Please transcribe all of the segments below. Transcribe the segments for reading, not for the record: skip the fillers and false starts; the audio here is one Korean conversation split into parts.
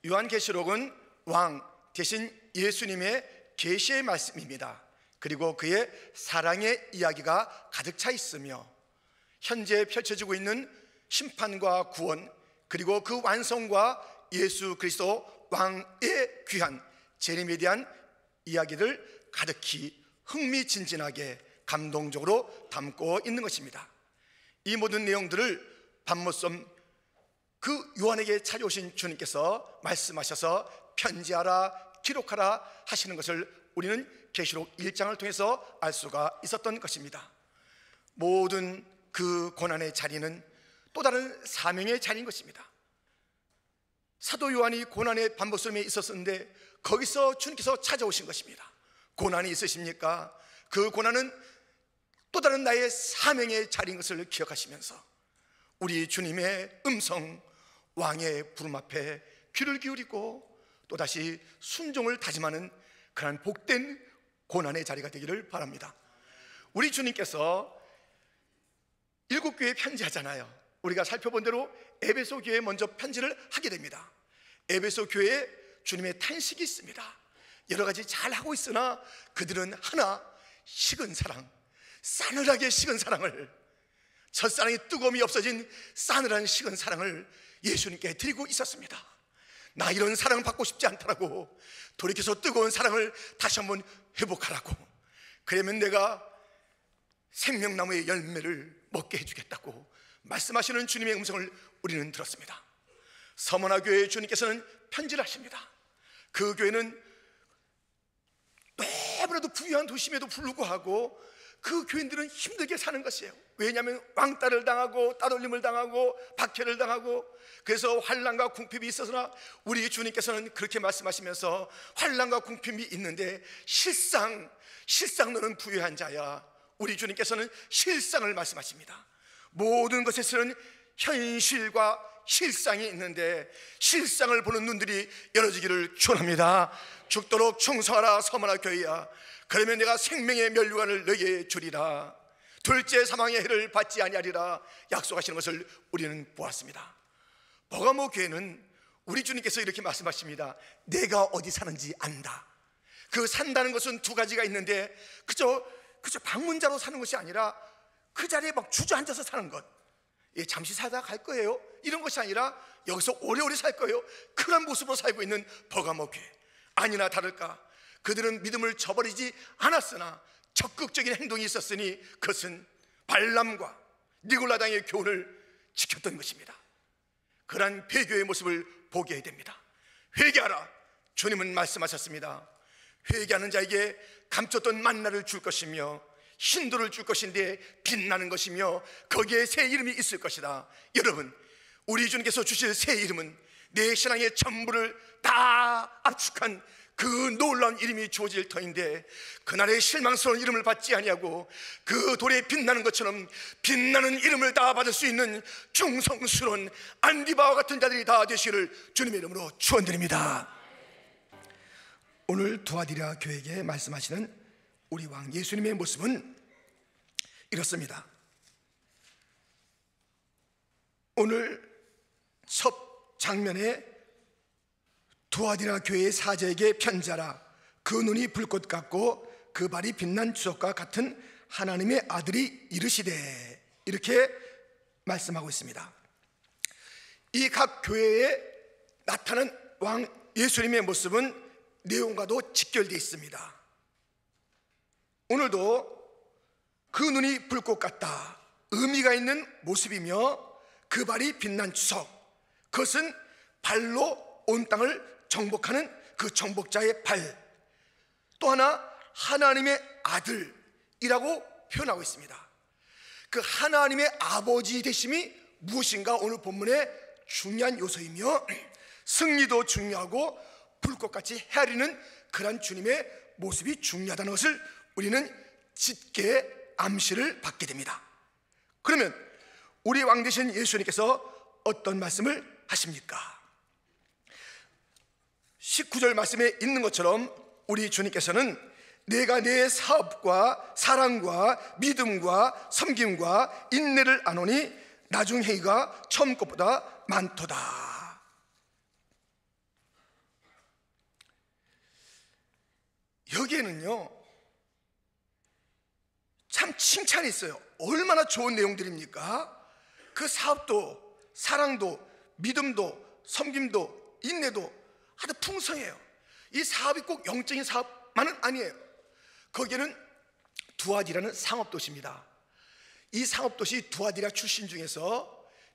요한계시록은 왕 대신 예수님의 계시의 말씀입니다. 그리고 그의 사랑의 이야기가 가득 차 있으며 현재 펼쳐지고 있는 심판과 구원, 그리고 그 완성과 예수 그리스도 왕의 귀한 재림에 대한 이야기를 가득히 흥미진진하게 감동적으로 담고 있는 것입니다. 이 모든 내용들을 밤모섬 그 요한에게 찾아오신 주님께서 말씀하셔서 편지하라, 기록하라 하시는 것을 우리는 계시록 1장을 통해서 알 수가 있었던 것입니다. 모든 그 고난의 자리는 또 다른 사명의 자리인 것입니다. 사도 요한이 고난의 밤모섬에 있었는데 거기서 주님께서 찾아오신 것입니다. 고난이 있으십니까? 그 고난은 또 다른 나의 사명의 자리인 것을 기억하시면서 우리 주님의 음성, 왕의 부름 앞에 귀를 기울이고 또다시 순종을 다짐하는 그런 복된 고난의 자리가 되기를 바랍니다. 우리 주님께서 7교회에 편지하잖아요. 우리가 살펴본 대로 에베소 교회에 먼저 편지를 하게 됩니다. 에베소 교회에 주님의 탄식이 있습니다. 여러 가지 잘하고 있으나 그들은 하나 식은 사랑, 싸늘하게 식은 사랑을, 첫사랑이 뜨거움이 없어진 싸늘한 식은 사랑을 예수님께 드리고 있었습니다. 나 이런 사랑을 받고 싶지 않다라고, 돌이켜서 뜨거운 사랑을 다시 한번 회복하라고, 그러면 내가 생명나무의 열매를 먹게 해주겠다고 말씀하시는 주님의 음성을 우리는 들었습니다. 서머나 교회 주님께서는 편지를 하십니다. 그 교회는 너무나도 부유한 도심에도 불구하고 그 교인들은 힘들게 사는 것이에요. 왜냐하면 왕따를 당하고 따돌림을 당하고 박해를 당하고, 그래서 환난과 궁핍이 있어서나 우리 주님께서는 그렇게 말씀하시면서 환난과 궁핍이 있는데 실상 너는 부유한 자야. 우리 주님께서는 실상을 말씀하십니다. 모든 것에서는 현실과 실상이 있는데 실상을 보는 눈들이 열어지기를 축원합니다. 죽도록 충성하라 서머나 교회야. 그러면 내가 생명의 면류관을 너에게 주리라. 둘째 사망의 해를 받지 아니하리라 약속하시는 것을 우리는 보았습니다. 버가모 교회는 우리 주님께서 이렇게 말씀하십니다. 내가 어디 사는지 안다. 그 산다는 것은 두 가지가 있는데 그저 방문자로 사는 것이 아니라 그 자리에 막 주저앉아서 사는 것, 잠시 살다 갈 거예요, 이런 것이 아니라 여기서 오래오래 살 거예요, 그런 모습으로 살고 있는 버가모 교회. 아니나 다를까 그들은 믿음을 저버리지 않았으나 적극적인 행동이 있었으니 그것은 발람과 니골라당의 교훈을 지켰던 것입니다. 그러한 배교의 모습을 보게 해야 됩니다. 회개하라, 주님은 말씀하셨습니다. 회개하는 자에게 감췄던 만나를 줄 것이며 신도를 줄 것인데 빛나는 것이며 거기에 새 이름이 있을 것이다. 여러분, 우리 주님께서 주실 새 이름은 내 신앙의 전부를 다 압축한 그 놀라운 이름이 주어질 터인데, 그날의 실망스러운 이름을 받지 아니하고 그 돌에 빛나는 것처럼 빛나는 이름을 다 받을 수 있는 충성스러운 안디바와 같은 자들이 다 되시기를 주님의 이름으로 축원드립니다. 오늘 두아디라 교회에게 말씀하시는 우리 왕 예수님의 모습은 이렇습니다. 오늘 첫 장면에 두아디라 교회의 사제에게 편지하라. 그 눈이 불꽃 같고 그 발이 빛난 주석과 같은 하나님의 아들이 이르시되, 이렇게 말씀하고 있습니다. 이 각 교회에 나타난 왕 예수님의 모습은 내용과도 직결되어 있습니다. 오늘도 그 눈이 불꽃 같다, 의미가 있는 모습이며 그 발이 빛난 주석, 그것은 발로 온 땅을 정복하는 그 정복자의 발, 또 하나 하나님의 아들이라고 표현하고 있습니다. 그 하나님의 아버지 되심이 무엇인가 오늘 본문의 중요한 요소이며 승리도 중요하고 불꽃같이 헤아리는 그런 주님의 모습이 중요하다는 것을 우리는 짙게 암시를 받게 됩니다. 그러면 우리 왕 되신 예수님께서 어떤 말씀을 하십니까? 19절 말씀에 있는 것처럼 우리 주님께서는 내가 내 사업과 사랑과 믿음과 섬김과 인내를 아노니 나중 행위가 처음 것보다 많도다. 여기에는요 참 칭찬이 있어요. 얼마나 좋은 내용들입니까? 그 사업도, 사랑도, 믿음도, 섬김도, 인내도 아주 풍성해요. 이 사업이 꼭 영적인 사업만은 아니에요. 거기에는 두아디라는 상업도시입니다. 이 상업도시 두아디라 출신 중에서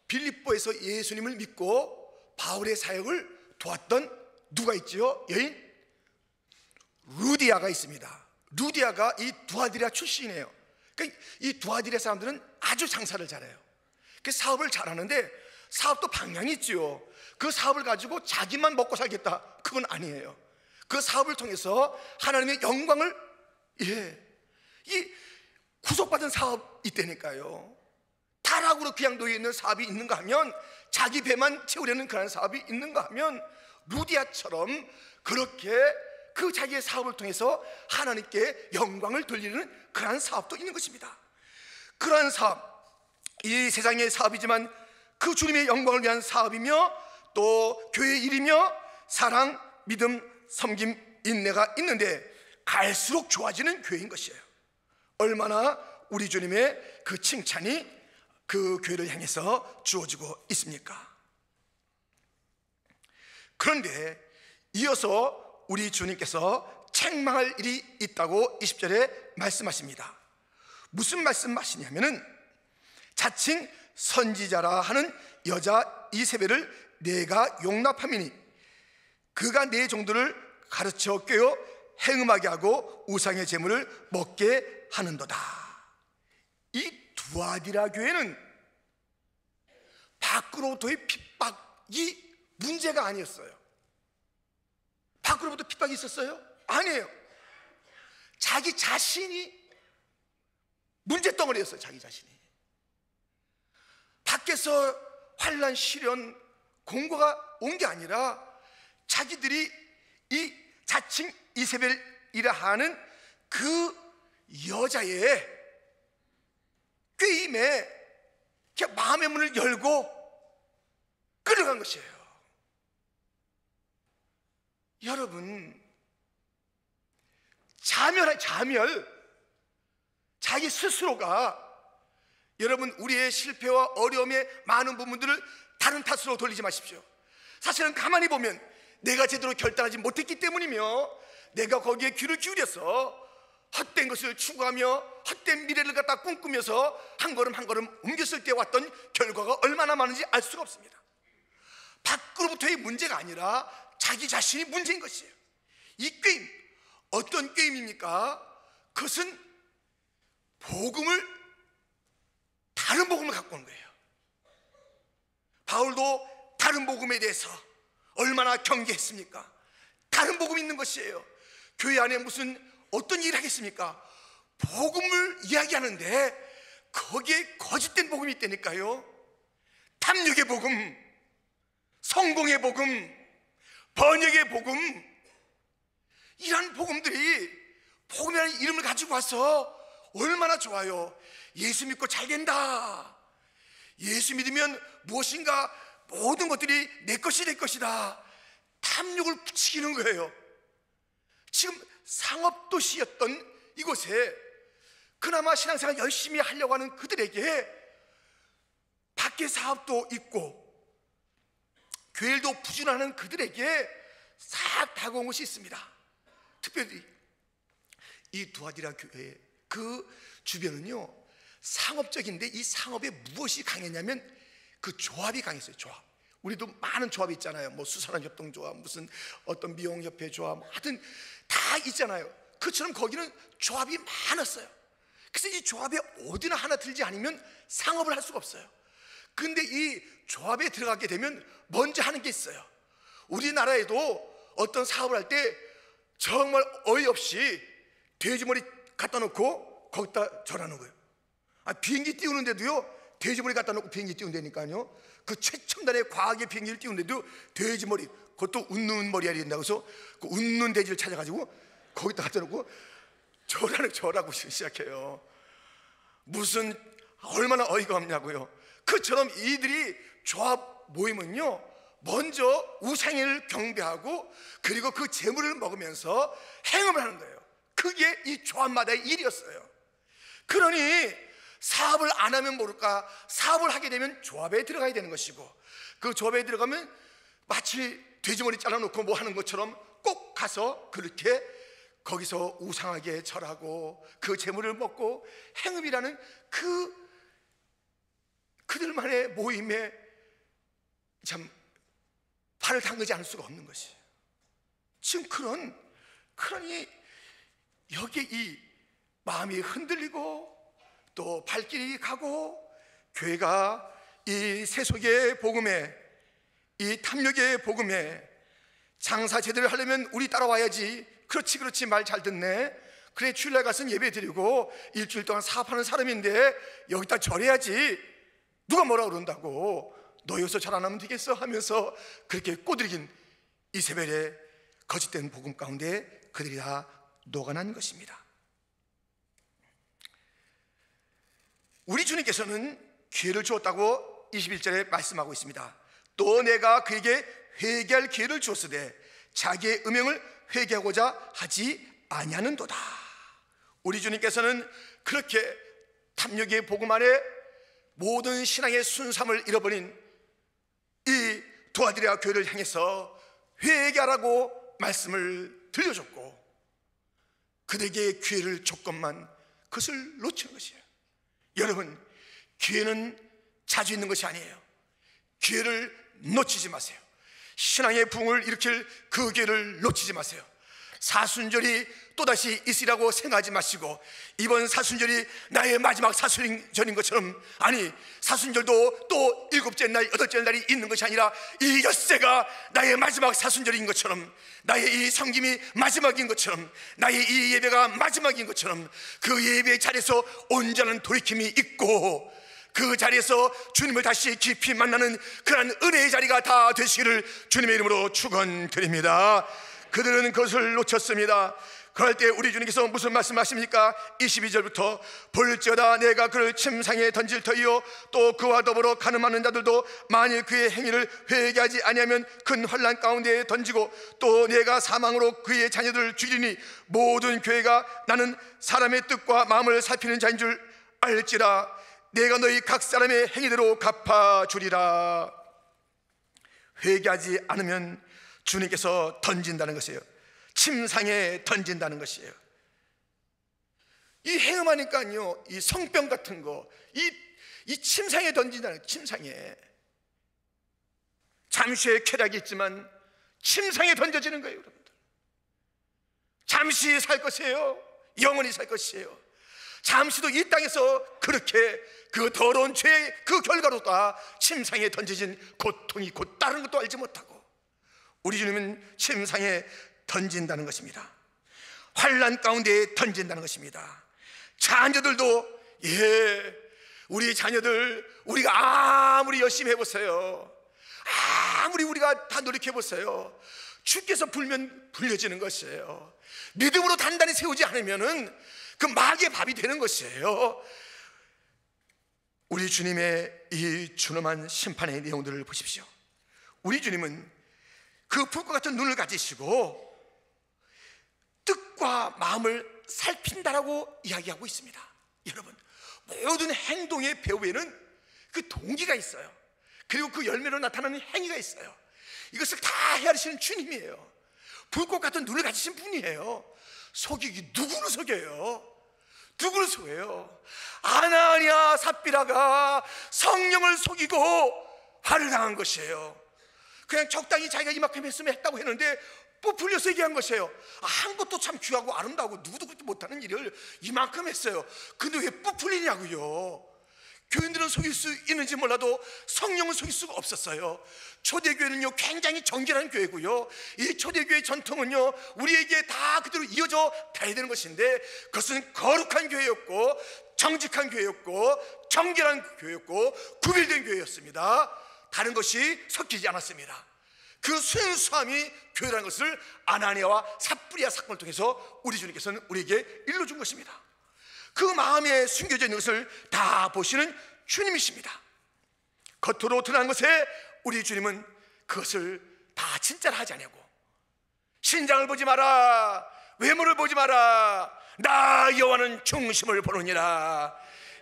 빌립보에서 예수님을 믿고 바울의 사역을 도왔던 누가 있지요? 여인 루디아가 있습니다. 루디아가 이 두아디라 출신이에요. 그러니까 이 두아디라 사람들은 아주 장사를 잘해요. 그 사업을 잘하는데 사업도 방향이 있지요. 그 사업을 가지고 자기만 먹고 살겠다, 그건 아니에요. 그 사업을 통해서 하나님의 영광을, 이 구속받은 사업이 있다니까요. 타락으로 그냥 놓여 있는 사업이 있는가 하면, 자기 배만 채우려는 그런 사업이 있는가 하면, 루디아처럼 그렇게 그 자기의 사업을 통해서 하나님께 영광을 돌리는 그러한 사업도 있는 것입니다. 그러한 사업, 이 세상의 사업이지만 그 주님의 영광을 위한 사업이며 또 교회의 일이며 사랑, 믿음, 섬김, 인내가 있는데 갈수록 좋아지는 교회인 것이에요. 얼마나 우리 주님의 그 칭찬이 그 교회를 향해서 주어지고 있습니까? 그런데 이어서 우리 주님께서 책망할 일이 있다고 20절에 말씀하십니다. 무슨 말씀하시냐면은 자칭 선지자라 하는 여자 이세벨을 내가 용납함이니 그가 내 종들을 가르쳐 꿰어 행음하게 하고 우상의 제물을 먹게 하는도다. 이 두아디라 교회는 밖으로부터의 핍박이 문제가 아니었어요. 밖으로부터 핍박이 있었어요? 아니에요. 자기 자신이 문제덩어리였어요. 자기 자신이. 밖에서 환난, 시련, 공고가 온 게 아니라 자기들이 이 자칭 이세벨이라 하는 그 여자의 꾀임에 그냥 마음의 문을 열고 끌어간 것이에요. 여러분, 자멸, 자기 스스로가, 여러분 우리의 실패와 어려움의 많은 부분들을 다른 탓으로 돌리지 마십시오. 사실은 가만히 보면 내가 제대로 결단하지 못했기 때문이며 내가 거기에 귀를 기울여서 헛된 것을 추구하며 헛된 미래를 갖다 꿈꾸면서 한 걸음 한 걸음 옮겼을 때 왔던 결과가 얼마나 많은지 알 수가 없습니다. 밖으로부터의 문제가 아니라 자기 자신이 문제인 것이에요. 이 게임, 어떤 게임입니까? 그것은 다른 복음을 갖고 온 거예요. 바울도 다른 복음에 대해서 얼마나 경계했습니까? 다른 복음이 있는 것이에요. 교회 안에 무슨 어떤 일을 하겠습니까? 복음을 이야기하는데 거기에 거짓된 복음이 있다니까요. 탐욕의 복음, 성공의 복음, 번역의 복음, 이런 복음들이 복음이라는 이름을 가지고 와서 얼마나 좋아요. 예수 믿고 잘 된다, 예수 믿으면 무엇인가 모든 것들이 내 것이 될 것이다, 탐욕을 부추기는 거예요. 지금 상업도시였던 이곳에 그나마 신앙생활 열심히 하려고 하는 그들에게 밖에 사업도 있고 교회도 부진하는 그들에게 싹 다가온 것이 있습니다. 특별히 이 두아디라 교회 그 주변은요 상업적인데, 이 상업에 무엇이 강했냐면 그 조합이 강했어요. 조합. 우리도 많은 조합이 있잖아요. 뭐 수산업협동조합, 무슨 어떤 미용협회 조합, 하여튼 다 있잖아요. 그처럼 거기는 조합이 많았어요. 그래서 이 조합에 어디나 하나 들지 않으면 상업을 할 수가 없어요. 근데 이 조합에 들어가게 되면 먼저 하는 게 있어요. 우리나라에도 어떤 사업을 할 때 정말 어이없이 돼지머리 갖다 놓고 거기다 절하는 거예요. 비행기 띄우는데도요 돼지머리 갖다 놓고 비행기 띄운다니까요. 그 최첨단의 과학의 비행기를 띄우는데도 돼지머리, 그것도 웃는 머리야 된다고 해서 그 웃는 돼지를 찾아가지고 거기다 갖다 놓고 절하고 시작해요. 무슨 얼마나 어이가 없냐고요. 그처럼 이들이 조합 모이면요 먼저 우상을 경배하고 그리고 그 재물을 먹으면서 행음을 하는 거예요. 그게 이 조합마다의 일이었어요. 그러니 사업을 안 하면 모를까, 사업을 하게 되면 조합에 들어가야 되는 것이고, 그 조합에 들어가면 마치 돼지머리 잘라놓고 뭐 하는 것처럼 꼭 가서 그렇게 거기서 우상하게 절하고 그 재물을 먹고 행음이라는 그들만의 모임에 참 발을 담그지 않을 수가 없는 것이에요. 지금 그러니 여기에 이 마음이 흔들리고 또 발길이 가고, 교회가 이 세속의 복음에, 이 탐욕의 복음에 장사 제대로 하려면 우리 따라와야지. 그렇지 말 잘 듣네. 그래 주일날 가서 예배 드리고 일주일 동안 사업하는 사람인데 여기다 절해야지. 누가 뭐라 그런다고. 너 여기서 절 안 하면 되겠어 하면서 그렇게 꼬드긴 이세벨의 거짓된 복음 가운데 그들이 다 녹아난 것입니다. 우리 주님께서는 기회를 주었다고 21절에 말씀하고 있습니다. 또 내가 그에게 회개할 기회를 주었으되 자기의 음행을 회개하고자 하지 아니하는도다. 우리 주님께서는 그렇게 탐욕의 복음 안에 모든 신앙의 순수함을 잃어버린 이 두아디라 교회를 향해서 회개하라고 말씀을 들려줬고, 그들에게 기회를 줬건만 그것을 놓치는 것이에요. 여러분, 기회는 자주 있는 것이 아니에요. 기회를 놓치지 마세요. 신앙의 부흥을 일으킬 그 기회를 놓치지 마세요. 사순절이 또다시 있으라고 생각하지 마시고, 이번 사순절이 나의 마지막 사순절인 것처럼, 아니 사순절도 또 7째 날 8째 날이 있는 것이 아니라 이 엿새가 나의 마지막 사순절인 것처럼, 나의 이 성김이 마지막인 것처럼, 나의 이 예배가 마지막인 것처럼 그 예배의 자리에서 온전한 돌이킴이 있고, 그 자리에서 주님을 다시 깊이 만나는 그런 은혜의 자리가 다 되시기를 주님의 이름으로 축원드립니다. 그들은 그것을 놓쳤습니다. 그럴 때 우리 주님께서 무슨 말씀하십니까? 22절부터 볼지어다 내가 그를 침상에 던질 터이요 또 그와 더불어 가늠하는 자들도 만일 그의 행위를 회개하지 아니하면 큰 환난 가운데에 던지고, 또 내가 사망으로 그의 자녀들을 죽이니 모든 교회가 나는 사람의 뜻과 마음을 살피는 자인 줄 알지라. 내가 너희 각 사람의 행위대로 갚아주리라. 회개하지 않으면 주님께서 던진다는 것이에요. 침상에 던진다는 것이에요. 이 행음하니까요, 이 성병 같은 거, 이 침상에 던진다는 거예요. 침상에. 잠시의 쾌락이 있지만 침상에 던져지는 거예요. 여러분들, 잠시 살 것이에요. 영원히 살 것이에요. 잠시도 이 땅에서 그렇게 그 더러운 죄의 그 결과로 다 침상에 던져진 고통이 곧 다른 것도 알지 못하고, 우리 주님은 침상에 던진다는 것입니다. 환난 가운데 던진다는 것입니다. 자녀들도, 우리 자녀들, 우리가 아무리 열심히 해보세요, 아무리 우리가 다 노력해보세요, 주께서 불면 불려지는 것이에요. 믿음으로 단단히 세우지 않으면은 그 마귀의 밥이 되는 것이에요. 우리 주님의 이 준엄한 심판의 내용들을 보십시오. 우리 주님은 그 불과 같은 눈을 가지시고 뜻과 마음을 살핀다라고 이야기하고 있습니다. 여러분, 모든 행동의 배후에는 그 동기가 있어요. 그리고 그 열매로 나타나는 행위가 있어요. 이것을 다 헤아리시는 주님이에요. 불꽃 같은 눈을 가지신 분이에요. 속이기 누구를 속여요? 누구를 속여요? 아나니아 삽비라가 성령을 속이고 화를 당한 것이에요. 그냥 적당히 자기가 이만큼 했으면 했다고 했는데 부풀려서 얘기한 것이에요. 한 것도 참 귀하고 아름다우고 누구도 그렇게 못하는 일을 이만큼 했어요. 근데 왜 부풀리냐고요? 교인들은 속일 수 있는지 몰라도 성령은 속일 수가 없었어요. 초대교회는요 굉장히 정결한 교회고요, 이 초대교회 전통은요 우리에게 다 그대로 이어져 가야 되는 것인데, 그것은 거룩한 교회였고 정직한 교회였고 정결한 교회였고 구별된 교회였습니다. 다른 것이 섞이지 않았습니다. 그 순수함이 교회라는 것을 아나니아와 삽비라 사건을 통해서 우리 주님께서는 우리에게 일러준 것입니다. 그 마음에 숨겨져 있는 것을 다 보시는 주님이십니다. 겉으로 드러난 것에 우리 주님은 그것을 다 진짜로 하지 않냐고. 신장을 보지 마라. 외모를 보지 마라. 나 여호와는 중심을 보느니라.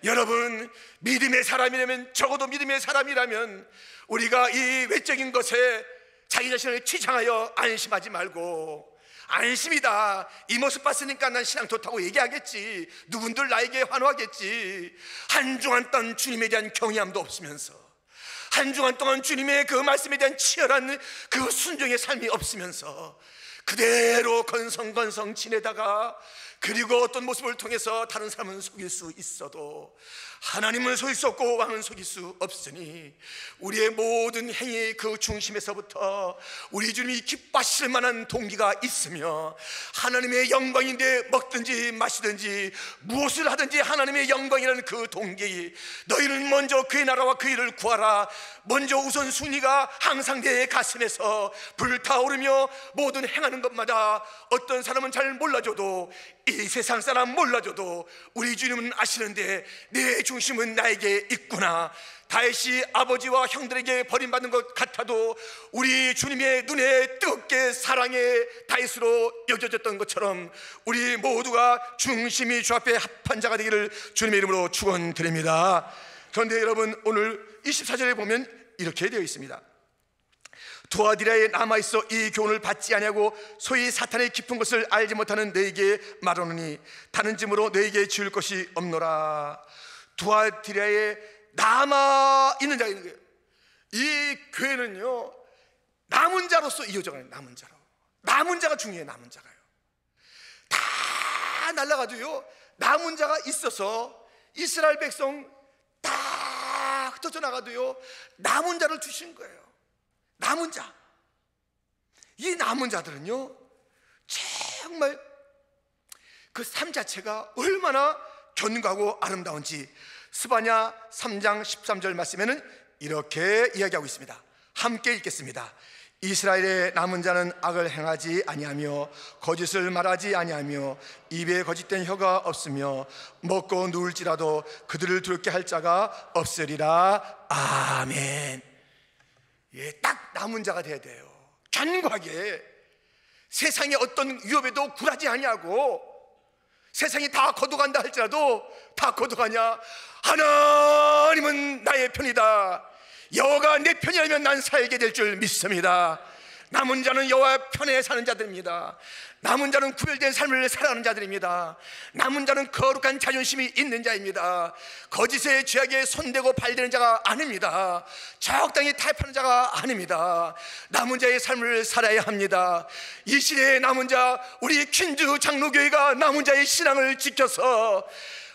여러분, 믿음의 사람이라면, 적어도 믿음의 사람이라면 우리가 이 외적인 것에 자기 자신을 치장하여 안심하지 말고, 안심이다, 이 모습 봤으니까 난 신앙 좋다고 얘기하겠지, 누군들 나에게 환호하겠지. 한 주간 동안 주님에 대한 경외함도 없으면서, 한 주간 동안 주님의 그 말씀에 대한 치열한 그 순종의 삶이 없으면서 그대로 건성건성 지내다가, 그리고 어떤 모습을 통해서 다른 사람은 속일 수 있어도 하나님은 속일 수 없고 왕은 속일 수 없으니, 우리의 모든 행위 그 중심에서부터 우리 주님이 기뻐하실 만한 동기가 있으며, 하나님의 영광인데 먹든지 마시든지 무엇을 하든지 하나님의 영광이라는 그 동기, 너희는 먼저 그의 나라와 그 일을 구하라, 먼저 우선순위가 항상 내 가슴에서 불타오르며 모든 행하는 것마다 어떤 사람은 잘 몰라줘도, 이 세상 사람 몰라줘도 우리 주님은 아시는데 내 중심은 나에게 있구나. 다윗이 아버지와 형들에게 버림받는 것 같아도 우리 주님의 눈에 뜨겁게 사랑의 다윗으로 여겨졌던 것처럼 우리 모두가 중심이 주 앞에 합한 자가 되기를 주님의 이름으로 축원드립니다. 그런데 여러분, 오늘 24절에 보면 이렇게 되어 있습니다. 두아디라에 남아있어 이 교훈을 받지 아니하고 소위 사탄의 깊은 것을 알지 못하는 너에게 말하노니 다른 짐으로 너에게 지을 것이 없노라. 두아디라에 남아있는 자가 있는 거예요. 이 교회는요, 남은 자로서 이어져가요. 남은 자로. 남은 자가 중요해요. 남은 자가요. 다 날아가도요, 남은 자가 있어서 이스라엘 백성 다 흩어져 나가도요, 남은 자를 주신 거예요. 남은 자. 이 남은 자들은요, 정말 그 삶 자체가 얼마나 견고하고 아름다운지 스바냐 3장 13절 말씀에는 이렇게 이야기하고 있습니다. 함께 읽겠습니다. 이스라엘의 남은 자는 악을 행하지 아니하며 거짓을 말하지 아니하며 입에 거짓된 혀가 없으며 먹고 누울지라도 그들을 두렵게 할 자가 없으리라. 아멘. 예, 딱 남은 자가 돼야 돼요. 견고하게 세상의 어떤 위협에도 굴하지 아니하고, 세상이 다 거둬간다 할지라도 다 거둬가냐, 하나님은 나의 편이다, 여호와가 내 편이라면 난 살게 될 줄 믿습니다. 남은 자는 여호와 편에 사는 자들입니다. 남은 자는 구별된 삶을 살아가는 자들입니다. 남은 자는 거룩한 자존심이 있는 자입니다. 거짓의 죄악에 손대고 발대는 자가 아닙니다. 적당히 타협하는 자가 아닙니다. 남은 자의 삶을 살아야 합니다. 이 시대의 남은 자, 우리 퀸즈 장로교회가 남은 자의 신앙을 지켜서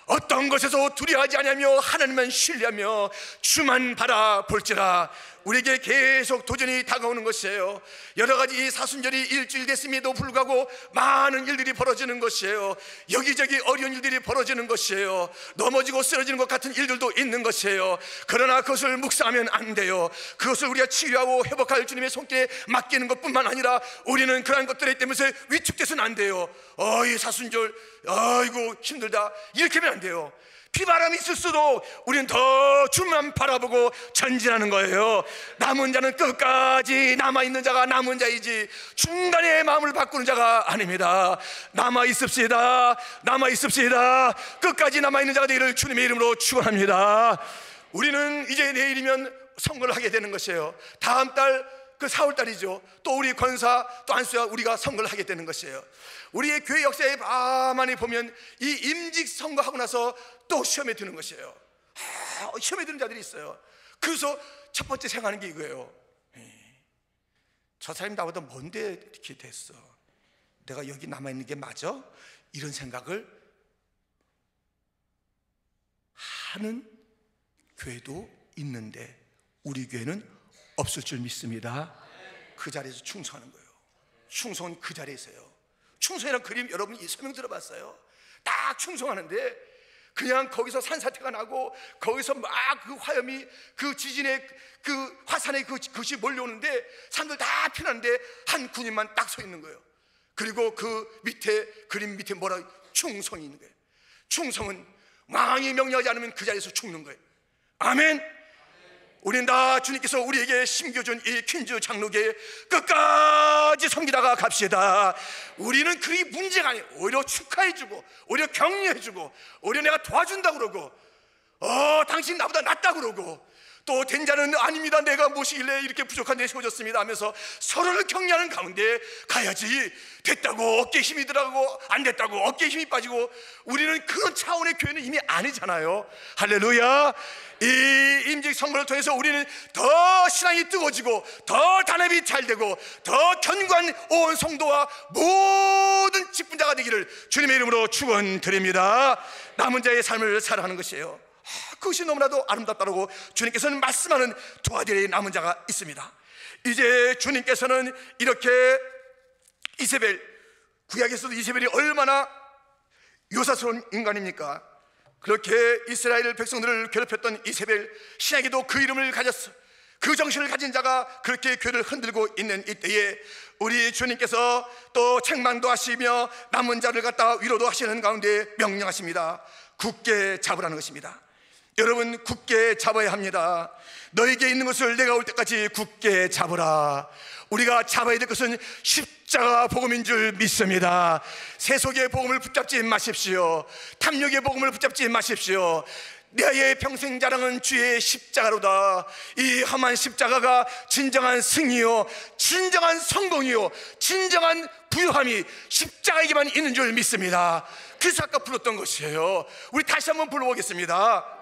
어떤 것에서 두려워하지 않으며 하나님만 신뢰하며 주만 바라볼지라. 우리에게 계속 도전이 다가오는 것이에요. 여러 가지 사순절이 일주일 됐음에도 불구하고 많은 일들이 벌어지는 것이에요. 여기저기 어려운 일들이 벌어지는 것이에요. 넘어지고 쓰러지는 것 같은 일들도 있는 것이에요. 그러나 그것을 묵상하면 안 돼요. 그것을 우리가 치유하고 회복할 주님의 손길에 맡기는 것뿐만 아니라 우리는 그러한 것들에 때문에 위축돼서는 안 돼요. 이 사순절 아이고 힘들다, 이렇게 하면 안 돼요. 비바람이 있을 수도 우리는 더 주만 바라보고 전진하는 거예요. 남은 자는 끝까지 남아있는 자가 남은 자이지 중간에 마음을 바꾸는 자가 아닙니다. 남아있읍시다. 남아있읍시다. 끝까지 남아있는 자가 되기를 주님의 이름으로 축원합니다. 우리는 이제 내일이면 선거를 하게 되는 것이에요. 다음 달 그 4월달이죠. 또 우리 권사 또 안수야 우리가 선거를 하게 되는 것이에요. 우리의 교회 역사에 많이 보면 이 임직 선거하고 나서 또 시험에 드는 것이에요. 시험에 드는 자들이 있어요. 그래서 첫 번째 생각하는 게 이거예요. 저 사람이 나보다 뭔데 이렇게 됐어? 내가 여기 남아있는 게 맞아? 이런 생각을 하는 교회도 있는데 우리 교회는 없을 줄 믿습니다. 그 자리에서 충성하는 거예요. 충성은 그 자리에서요. 충성이라는 그림 여러분이 설명 들어봤어요? 딱 충성하는데 그냥 거기서 산사태가 나고 거기서 막 그 화염이 그 지진의 그 화산의 그것이 몰려오는데 사람들 다 피나는데 한 군인만 딱 서 있는 거예요. 그리고 그 밑에 그림 밑에 뭐라 충성이 있는 거예요. 충성은 왕이 명령하지 않으면 그 자리에서 죽는 거예요. 아멘. 우리는 다 주님께서 우리에게 심겨준 이 퀸즈 장로교회 끝까지 섬기다가 갑시다. 우리는 그게 문제가 아니에요. 오히려 축하해주고, 오히려 격려해주고, 오히려 내가 도와준다고 그러고, 당신 나보다 낫다고 그러고, 또 된 자는 아닙니다, 내가 무엇이길래 이렇게 부족한 데 세워졌습니다 하면서 서로를 격려하는 가운데 가야지. 됐다고 어깨에 힘이 들어가고 안 됐다고 어깨에 힘이 빠지고, 우리는 그런 차원의 교회는 이미 아니잖아요. 할렐루야. 이 임직 성물을 통해서 우리는 더 신앙이 뜨거워지고, 더 단합이 잘 되고, 더 견고한 온 성도와 모든 직분자가 되기를 주님의 이름으로 축원드립니다. 남은 자의 삶을 살아가는 것이에요. 그것이 너무나도 아름답다고 주님께서는 말씀하는 두 아들의 남은 자가 있습니다. 이제 주님께서는 이렇게 이세벨, 구약에서도 이세벨이 얼마나 요사스러운 인간입니까? 그렇게 이스라엘 백성들을 괴롭혔던 이세벨, 신약에도 그 이름을 가졌어. 그 정신을 가진 자가 그렇게 교회를 흔들고 있는 이때에 우리 주님께서 또 책망도 하시며 남은 자를 갖다 위로도 하시는 가운데 명령하십니다. 굳게 잡으라는 것입니다. 여러분, 굳게 잡아야 합니다. 너에게 있는 것을 내가 올 때까지 굳게 잡으라. 우리가 잡아야 될 것은 십자가 복음인 줄 믿습니다. 세속의 복음을 붙잡지 마십시오. 탐욕의 복음을 붙잡지 마십시오. 나의 평생 자랑은 주의 십자가로다. 이 험한 십자가가 진정한 승리요, 진정한 성공이요, 진정한 부요함이 십자가에게만 있는 줄 믿습니다. 그래서 아까 불렀던 것이에요. 우리 다시 한번 불러보겠습니다.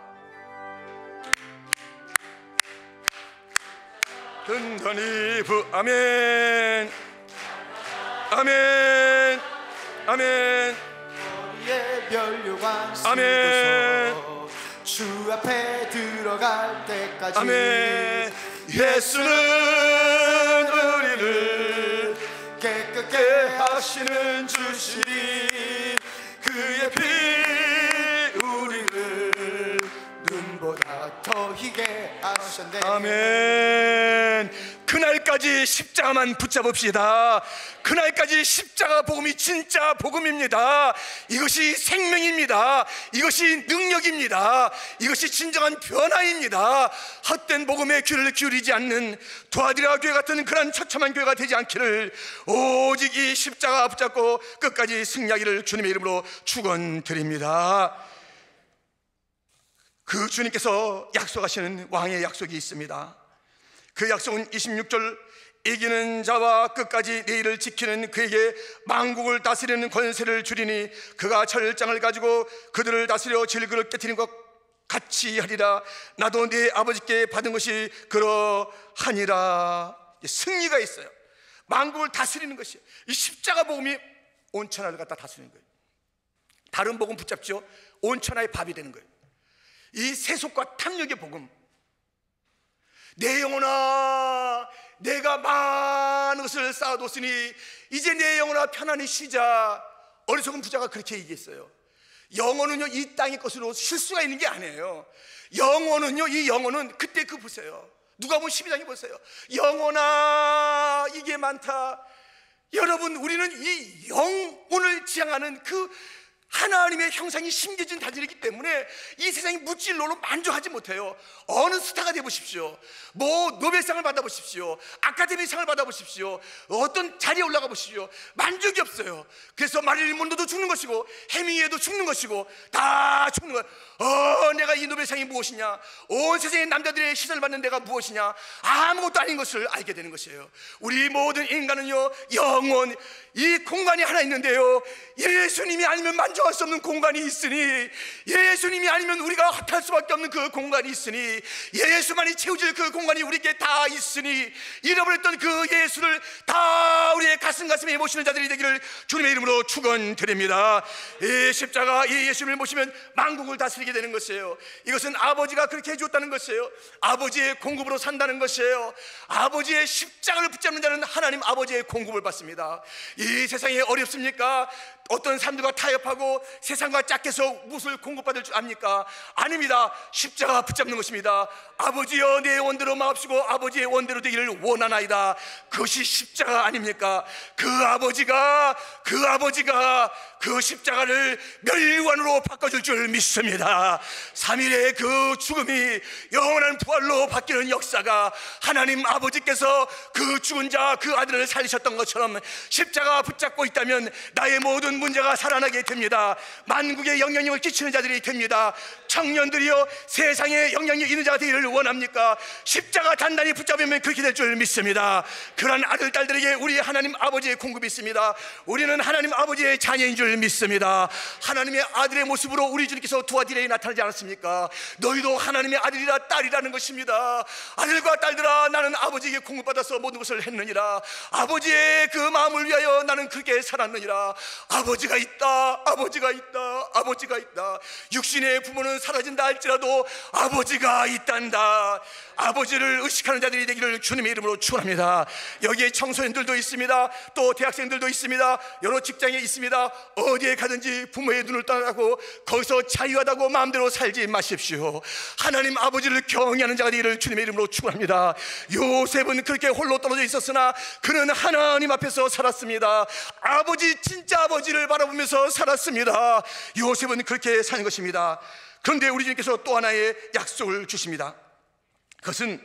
든든히 아멘, 아멘, 아멘. 머리에 면류관 아멘. 쓰고서 주 앞에 들어갈 때까지 아멘. 예수는 우리를 깨끗게 하시는 주시니 그의 피 우리를 눈보다 더 희게 하셨네. 아멘. 그날까지 십자가만 붙잡읍시다. 그날까지 십자가 복음이 진짜 복음입니다. 이것이 생명입니다. 이것이 능력입니다. 이것이 진정한 변화입니다. 헛된 복음에 귀를 기울이지 않는 두아디라 교회 같은 그런 처참한 교회가 되지 않기를 오직 이 십자가 붙잡고 끝까지 승리하기를 주님의 이름으로 축원드립니다. 그 주님께서 약속하시는 왕의 약속이 있습니다. 그 약속은 26절, 이기는 자와 끝까지 내 일을 지키는 그에게 만국을 다스리는 권세를 주리니 그가 철장을 가지고 그들을 다스려 질그를 깨트리는 것 같이 하리라. 나도 네 아버지께 받은 것이 그러하니라. 승리가 있어요. 만국을 다스리는 것이에요. 이 십자가 복음이 온 천하를 갖다 다스리는 거예요. 다른 복음 붙잡죠. 온 천하의 밥이 되는 거예요. 이 세속과 탐욕의 복음, 내 영혼아 내가 많은 것을 쌓아뒀으니 이제 내 영혼아 편안히 쉬자. 어리석은 부자가 그렇게 얘기했어요. 영혼은요 이 땅의 것으로 쉴 수가 있는 게 아니에요. 영혼은요, 이 영혼은 그때 그 보세요. 누가복음 12장에 보세요. 영혼아 이게 많다. 여러분, 우리는 이 영혼을 지향하는 그 하나님의 형상이 심겨진 단지이기 때문에 이 세상의 물질로로 만족하지 못해요. 어느 스타가 되보십시오. 뭐 노벨상을 받아보십시오. 아카데미상을 받아보십시오. 어떤 자리에 올라가 보십시오. 만족이 없어요. 그래서 마릴린 몬로도 죽는 것이고 해밍웨이도 죽는 것이고 다 죽는 거예요. 내가 이 노벨상이 무엇이냐, 온 세상의 남자들의 시선을 받는 내가 무엇이냐, 아무것도 아닌 것을 알게 되는 것이에요. 우리 모든 인간은요, 영혼, 이 공간이 하나 있는데요, 예수님이 아니면 만족할 수 없는 공간이 있으니, 예수님이 아니면 우리가 헛할 수밖에 없는 그 공간이 있으니, 예수만이 채워질 그 공간이 우리에게 다 있으니, 잃어버렸던 그 예수를 다 우리의 가슴에 모시는 자들이 되기를 주님의 이름으로 축원드립니다. 이 십자가, 이 예수님을 모시면 만국을 다스리게 되는 것이에요. 이것은 아버지가 그렇게 해주었다는 것이에요. 아버지의 공급으로 산다는 것이에요. 아버지의 십자가를 붙잡는 자는 하나님 아버지의 공급을 받습니다. 이 세상에 어렵습니까? 어떤 사람들과 타협하고 한다고 세상과 짝해서 무엇을 공급받을 줄 압니까? 아닙니다. 십자가 붙잡는 것입니다. 아버지여 내 원대로 마옵시고 아버지의 원대로 되기를 원하나이다. 그것이 십자가 아닙니까? 그 아버지가 그 십자가를 멸관으로 바꿔줄 줄 믿습니다. 3일의 그 죽음이 영원한 부활로 바뀌는 역사가 하나님 아버지께서 그 죽은 자 그 아들을 살리셨던 것처럼 십자가 붙잡고 있다면 나의 모든 문제가 살아나게 됩니다. 만국에 영향력을 끼치는 자들이 됩니다. 청년들이여 세상에 영향력 있는 자가 되기를 원합니까? 십자가 단단히 붙잡으면 그렇게 될 줄 믿습니다. 그런 아들 딸들에게 우리 하나님 아버지의 공급이 있습니다. 우리는 하나님 아버지의 자녀인 줄 믿습니다. 하나님의 아들의 모습으로 우리 주님께서 두아디레에 나타나지 않았습니까? 너희도 하나님의 아들이라 딸이라는 것입니다. 아들과 딸들아 나는 아버지에게 공급받아서 모든 것을 했느니라. 아버지의 그 마음을 위하여 나는 그렇게 살았느니라. 아버지가 있다, 아버지가 있다, 아버지가 있다. 육신의 부모는 사라진다 할지라도 아버지가 있단다. 아버지를 의식하는 자들이 되기를 주님의 이름으로 축원합니다. 여기에 청소년들도 있습니다. 또 대학생들도 있습니다. 여러 직장에 있습니다. 어디에 가든지 부모의 눈을 떠나고 거기서 자유하다고 마음대로 살지 마십시오. 하나님 아버지를 경외하는 자가 되기를 주님의 이름으로 축원합니다. 요셉은 그렇게 홀로 떨어져 있었으나 그는 하나님 앞에서 살았습니다. 아버지, 진짜 아버지를 바라보면서 살았습니다. 요셉은 그렇게 사는 것입니다. 그런데 우리 주님께서 또 하나의 약속을 주십니다. 그것은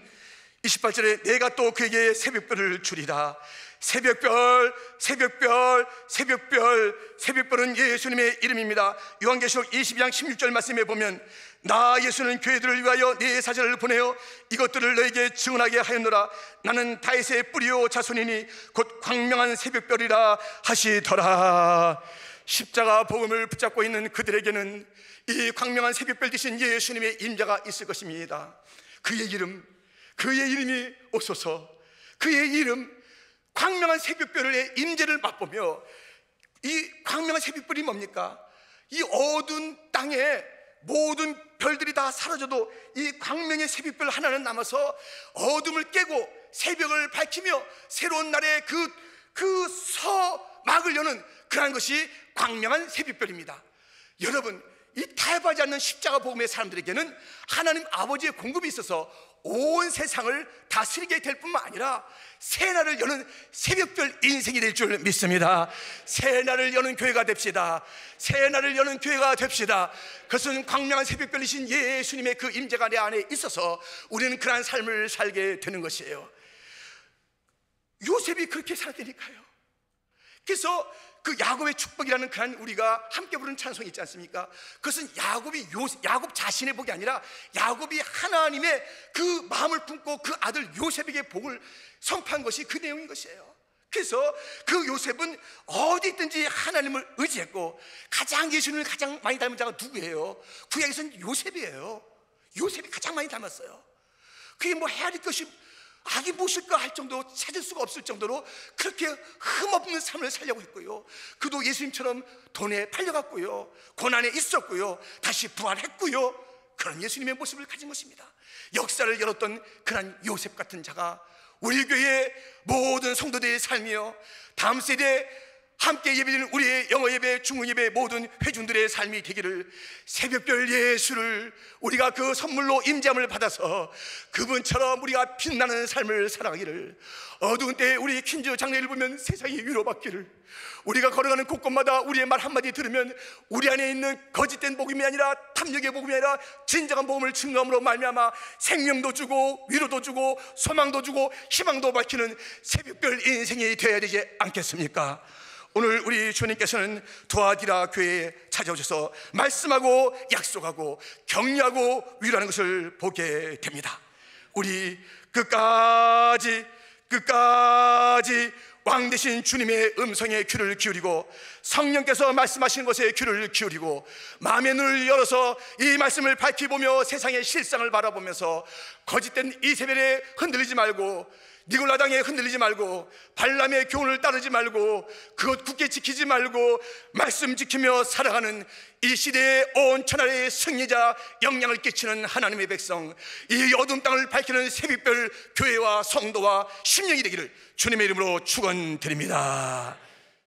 28절에 내가 또 그에게 새벽별을 주리라. 새벽별, 새벽별, 새벽별. 새벽별은 예수님의 이름입니다. 요한계시록 22장 16절 말씀에 보면 나 예수는 교회들을 위하여 내 사자를 보내어 이것들을 너에게 증언하게 하였노라. 나는 다윗의 뿌리요 자손이니 곧 광명한 새벽별이라 하시더라. 십자가 복음을 붙잡고 있는 그들에게는 이 광명한 새벽별 되신 예수님의 임재가 있을 것입니다. 그의 이름이 오소서. 그의 이름, 광명한 새벽별의 임재를 맛보며, 이 광명한 새벽별이 뭡니까? 이 어두운 땅에 모든 별들이 다 사라져도 이 광명의 새벽별 하나는 남아서 어둠을 깨고 새벽을 밝히며 새로운 날의 그 서막을 여는 그러한 것이 광명한 새벽별입니다. 여러분, 이 타협하지 않는 십자가 복음의 사람들에게는 하나님 아버지의 공급이 있어서 온 세상을 다스리게 될 뿐만 아니라 새날을 여는 새벽별 인생이 될 줄 믿습니다. 새날을 여는 교회가 됩시다. 새날을 여는 교회가 됩시다. 그것은 광명한 새벽별이신 예수님의 그 임재가 내 안에 있어서 우리는 그러한 삶을 살게 되는 것이에요. 요셉이 그렇게 살았다니까요. 그래서 그 야곱의 축복이라는 그런 우리가 함께 부르는 찬송이 있지 않습니까? 그것은 야곱 자신의 복이 아니라 야곱이 하나님의 그 마음을 품고 그 아들 요셉에게 복을 선포한 것이 그 내용인 것이에요. 그래서 그 요셉은 어디 있든지 하나님을 의지했고 가장 예수님을 가장 많이 닮은 자가 누구예요? 구약에서는 요셉이에요. 요셉이 가장 많이 닮았어요. 그게 뭐 헤아릴 것이 악이 무엇일까 할 정도 찾을 수가 없을 정도로 그렇게 흠없는 삶을 살려고 했고요. 그도 예수님처럼 돈에 팔려갔고요, 고난에 있었고요, 다시 부활했고요. 그런 예수님의 모습을 가진 것입니다. 역사를 열었던 그런 요셉 같은 자가 우리 교회의 모든 성도들의 삶이요, 다음 세대에 함께 예배드리는 우리의 영어 예배, 중국 예배 모든 회중들의 삶이 되기를, 새벽별 예수를 우리가 그 선물로 임재함을 받아서 그분처럼 우리가 빛나는 삶을 살아가기를, 어두운 때에 우리 퀸즈 장례를 보면 세상이 위로받기를, 우리가 걸어가는 곳곳마다 우리의 말 한마디 들으면 우리 안에 있는 거짓된 복음이 아니라 탐욕의 복음이 아니라 진정한 복음을 증거함으로 말미암아 생명도 주고 위로도 주고 소망도 주고 희망도 밝히는 새벽별 인생이 되어야 되지 않겠습니까? 오늘 우리 주님께서는 두아디라 교회에 찾아오셔서 말씀하고 약속하고 격려하고 위로하는 것을 보게 됩니다. 우리 끝까지 왕 되신 주님의 음성에 귀를 기울이고 성령께서 말씀하시는 것에 귀를 기울이고 마음의 눈을 열어서 이 말씀을 밝히 보며 세상의 실상을 바라보면서 거짓된 이세벨에 흔들리지 말고 니골라당에 흔들리지 말고 발람의 교훈을 따르지 말고 그것 굳게 지키지 말고 말씀 지키며 살아가는 이 시대의 온 천하의 승리자, 영향을 끼치는 하나님의 백성, 이 어두운 땅을 밝히는 새벽별 교회와 성도와 심령이 되기를 주님의 이름으로 축원드립니다.